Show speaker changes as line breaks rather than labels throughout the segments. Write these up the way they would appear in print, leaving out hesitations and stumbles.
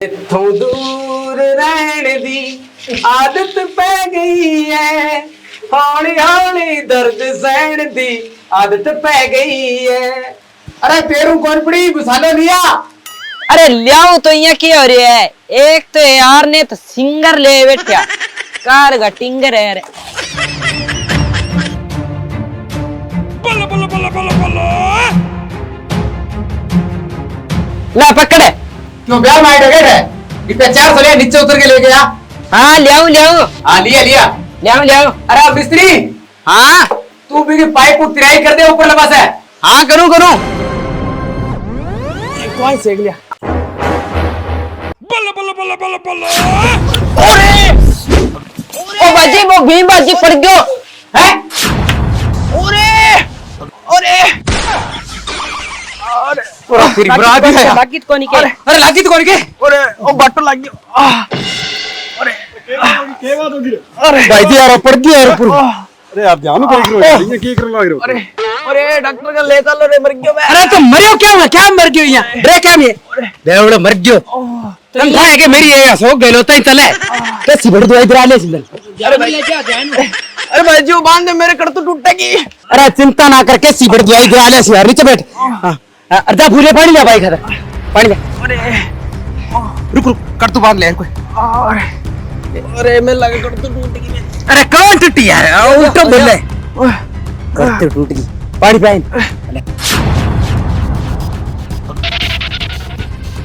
इत्थों दूर रहने दी आदत पै गई है, हौली हौली दर्द सहन दी आदत पै गई है। अरे पेरू कौन पड़ी गुसालो लिया?
अरे लियाऊ तो यहाँ क्या हो रहा है? एक तो यार ने तो सिंगर ले बैठा कार का टिंगर है रे।
बल्ला बल्ला बल्ला बल्ला बल्ला
ला पकड़े।
क्यों ब्याह माइट हो गए? इतने 400 लिया, नीचे उतर के ले गया।
हाँ लियाऊ लियाऊ।
हाँ लिया लिया
लियाऊ लियाऊ।
अरे अब मिस्त्री,
हाँ
तू भी पाइप को तिराई कर दे ऊपर लगा से।
हाँ करूँ करूँ।
कौन सेक लिया?
बल्ला बल्ला बल्ला बल्ला बल्ला
ओ बाजी वो भीम बाजी पड़ गयो
है। तेरी बरात है।
लागित कोनी के।
अरे लागी तो कौन के?
अरे ओ बट्टो लग गयो। अरे
भाई जी यार पड़ गया यार ऊपर।
अरे आप जानो क्या करो यार, ये क्या करो लग रहे हो?
अरे अरे डॉक्टर का ले चलो रे, मर गयो मैं।
अरे तो मरियो क्या हुआ? क्या मर गयो यहाँ? रे क्या में? बेवड़े मर गयो। तुम भाई के मेरी है सो गलो तई तले। कैसी बड़ी दवाई दरा ले सिंदल।
अरे भाई जी बांध दे, मेरे कड़ तो टूटेगी।
अरे चिंता ना कर, कैसी बड़ी दवाई दरा ले यार। नीचे बैठ। अर्धा भूले पानी ले भाई, खातर पानी ले। रुक रुक कर तू बांध ले यार कोई।
अरे मैं लगा कड़ तो टूट गई।
अरे कौन टूटी यार? उल्टा बोल ले। करते टूट गई। पानी पाइन।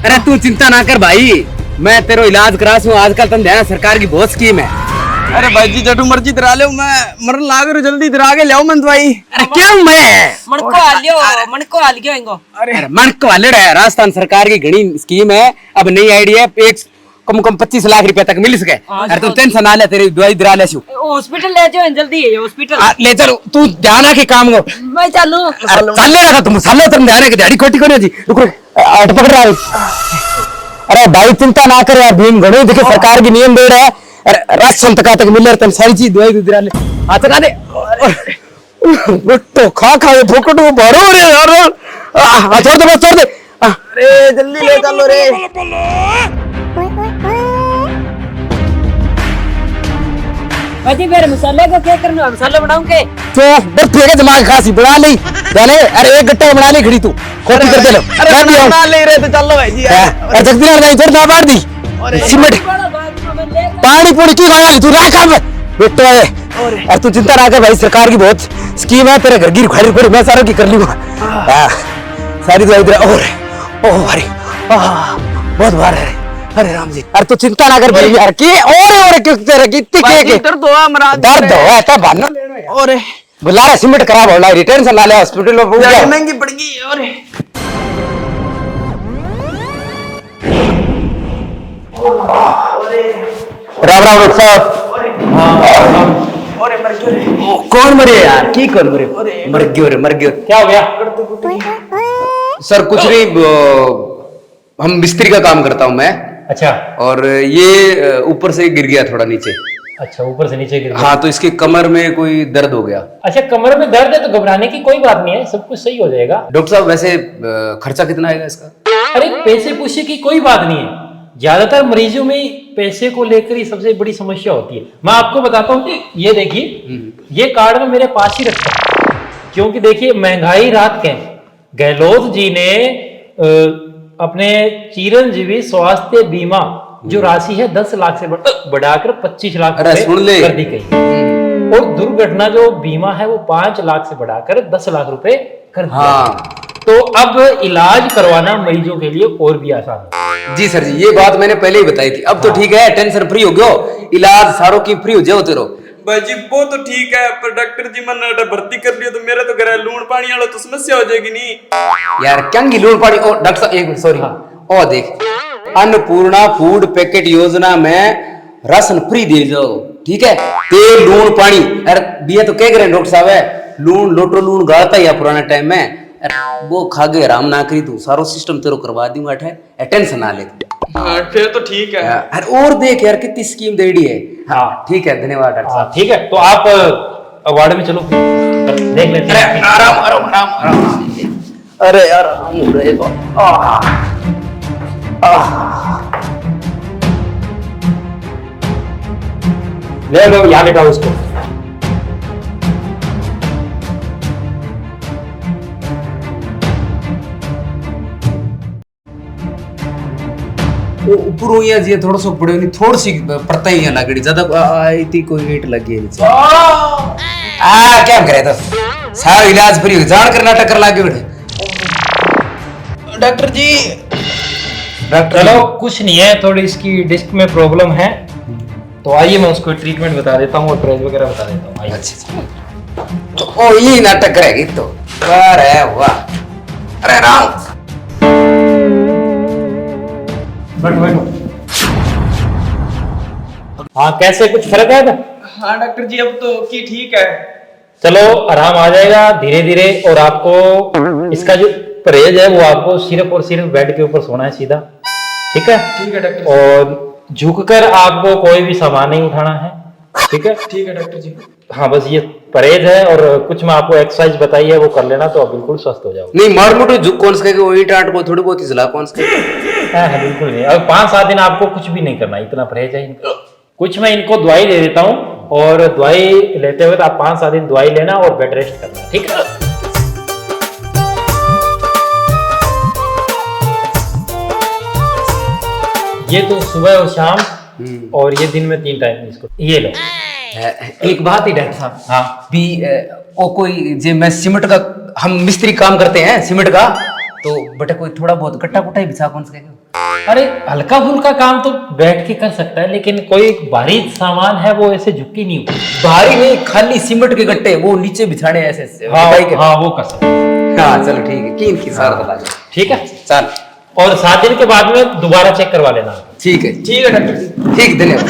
अरे तू चिंता ना कर भाई, मैं तेरो इलाज करा सूं। आजकल तुम ध्यान सरकार की बहुत स्कीम है।
अरे भाई जी जटू मर्जी दरा ले, मैं मरन लाग रहा, जल्दी दरा के लाओ मन दवाई।
अरे क्यों मैं
मन को आ लियो इनको।
अरे मन को वालेड़ है। राजस्थान सरकार की घनी स्कीम है। अब नई आईडिया एक कम 25 लाख रुपए तक मिल सके। अरे तू टेंशन ना ले, तेरी दवाई दरा ले।
हॉस्पिटल ले जाओ जल्दी, हॉस्पिटल
ले चल, तू ध्यान रखे काम को।
मैं चलूं।
चल रहा तुम साले, तुम ध्यान रखे। ध्याड़ी खोटी कोनी जी। रुक अट पकड़ रहा है। अरे भाई चिंता ना कर यार, भीम घणो देखे सरकार की नियम दे रहा है। अरे राशन तक मिल रहा, तुम सारी चीज दवाई दरा ले। हाथ लगा दे। तो खा खा फोकट वो भरो रे यार। छोड़ दे बस, छोड़ दे।
अरे जल्दी ले चलो रे।
बल्ला बल्ला
बाजी मेरे मसाले को क्या करना? मसाला बनाऊं के?
तो बस फेंके दिमाग खासी बना ली जाने। अरे एक गट्टा बना ली खड़ी तू, कॉपी कर दे लो।
अरे बना ले रहे तो चलो भाई जी।
अरे जल्दी ना जाई, थोड़ा मार दी सिमट। पानी पूरी की खाया तू रह काम बेटो है। और तू चिंता ना कर भाई, सरकार की बहुत स्कीम है। तेरे घर की खड़ी पड़ी, मैं सारों की कर लूंगा। सारी दवाई दे। और ओ अरे बहुत बार है। अरे राम जी, अरे तू चिंता ना कर भाई यार। की और क्यों तेरे की इतनी के
दर्द हुआ मरा
दर्द हो ऐसा बानो
और
बुला रहा सिमट खराब हो रहा है। रिटर्न से ला ले हॉस्पिटल में।
जाके महंगी पड़ गई। और
राम राम डॉक्टर साहब।
और मर गयो रे।
कौन मरे यार? की कौन मरे? मर गयो रे, मर गयो। क्या हो गया? सर कुछ नहीं, हम मिस्त्री का काम करता हूँ मैं।
अच्छा
और ये ऊपर से गिर गया थोड़ा नीचे।
अच्छा, ऊपर से नीचे गिर गया।
हाँ, तो इसके कमर में कोई दर्द हो गया।
अच्छा, कमर में दर्द है तो घबराने की कोई बात नहीं है, सब कुछ सही हो जाएगा।
डॉक्टर साहब वैसे खर्चा कितना आएगा इसका?
अरे पैसे पूछे की कोई बात नहीं है। ज्यादातर मरीजों में पैसे को लेकर ही सबसे बड़ी समस्या होती है। मैं आपको बताता हूँ, ये देखिए, ये कार्ड में मेरे पास ही रखता है, क्योंकि देखिए महंगाई रात के गहलोत जी ने अपने चिरंजीवी स्वास्थ्य बीमा जो राशि है 10 लाख से बढ़ाकर 25 लाख रुपए कर दी गई। और दुर्घटना जो बीमा है वो 5 लाख से बढ़ाकर 10 लाख रुपए कर दिया।
हाँ।
तो अब इलाज करवाना मरीजों के लिए और भी आसान है।
जी सर जी, ये बात मैंने पहले ही बताई थी। अब तो ठीक है, टेंशन फ्री हो गयो। इलाज सारों की फ्री हो जाओ तेरो।
भाई जी वो तो ठीक है, पर डॉक्टर जी मैंने भर्ती कर लिया तो मेरे तो घर लूण पानी वाला तो समस्या हो जाएगी नहीं
यार। क्या लूण पानी? ओ डॉक्टर साहब एक मिनट, सॉरी। ओ देख, अन्नपूर्णा फूड पैकेट योजना में राशन फ्री दे जाओ, ठीक है? तेल लूण पानी। अरे दिए तो क्या करें डॉक्टर साहब है, लूण लोटो लूण गाता है पुराने टाइम में। वो खा गए आराम ना करी तू, सारो सिस्टम तेरो करवा दूंगा। टेंशन ना ले।
फिर तो ठीक है।
अरे और देख यार कितनी स्कीम दे दी है। हाँ ठीक है, धन्यवाद डॉक्टर साहब।
ठीक है, तो आप वार्ड में चलो, देख लेते हैं।
आराम आराम आराम आराम। अरे यार आराम हो रहा है।
ले लो यहाँ लेटाओ उसको।
ऊपर या जी थोड़ा सा पड़े नहीं, थोड़ी सी पड़ता ही है लागड़ी, ज्यादा आई थी कोई वेट लगी है नीचे। क्या करे तो सारा इलाज फ्री हो, जान करना टक्कर लागे बैठे।
डॉक्टर जी
चलो कुछ नहीं है, थोड़ी इसकी डिस्क में प्रॉब्लम है, तो आइए मैं उसको ट्रीटमेंट बता देता हूँ और प्राइस वगैरह बता देता हूँ। आइए।
अच्छा तो ओ ये नाटक करेगी तो अरे वाह, अरे राम
बैठो। हाँ कैसे, कुछ फर्क है?
हाँ डॉक्टर जी अब तो की ठीक है।
चलो आराम आ जाएगा धीरे धीरे, और आपको इसका जो परहेज है वो आपको सिर्फ और सिर्फ बेड के ऊपर सोना है सीधा, ठीक है?
ठीक है डॉक्टर
और झुककर आपको कोई भी सामान नहीं उठाना है, ठीक है?
ठीक है डॉक्टर जी।
हाँ बस ये परहेज है, और कुछ मैं आपको एक्सरसाइज बताई है वो कर लेना तो आप बिल्कुल स्वस्थ हो जाओगे।
नहीं मार मोटो झुक कौन से वो ईट आट को थोड़ी बहुत ही जला कौन से
हाँ बिल्कुल नहीं, अब 5-7 दिन आपको कुछ भी नहीं करना, इतना परहेज है इनका। कुछ मैं इनको दवाई दे देता हूँ, और दवाई लेते हुए आप 5-7 दिन दवाई लेना और बेड रेस्ट करना, ठीक है? ये तो सुबह और शाम, और ये दिन में 3 टाइम इसको ये लो।
एक बात ही डॉक्टर साहब,
हाँ
भी ओ कोई जे मैं सीमेंट का, हम मिस्त्री काम करते हैं सीमेंट का, तो बेटा कोई थोड़ा बहुत कट्टा कुट्टा ही बिछा कौन से?
अरे हल्का फुल्का काम तो बैठ के कर सकता है, लेकिन कोई भारी सामान है वो ऐसे झुक के नहीं होता।
भारी नहीं, खाली सीमेंट के गट्टे वो नीचे बिछाने ऐसे
हाँ
बिछाई के।
हाँ वो कर सकते हैं।
हाँ चलो ठीक है, की सारा बता दो।
ठीक है,
चल
और 7 दिन के बाद में दोबारा चेक करवा लेना।
ठीक है
ठीक है डॉक्टर जी।
ठीक, धन्यवाद।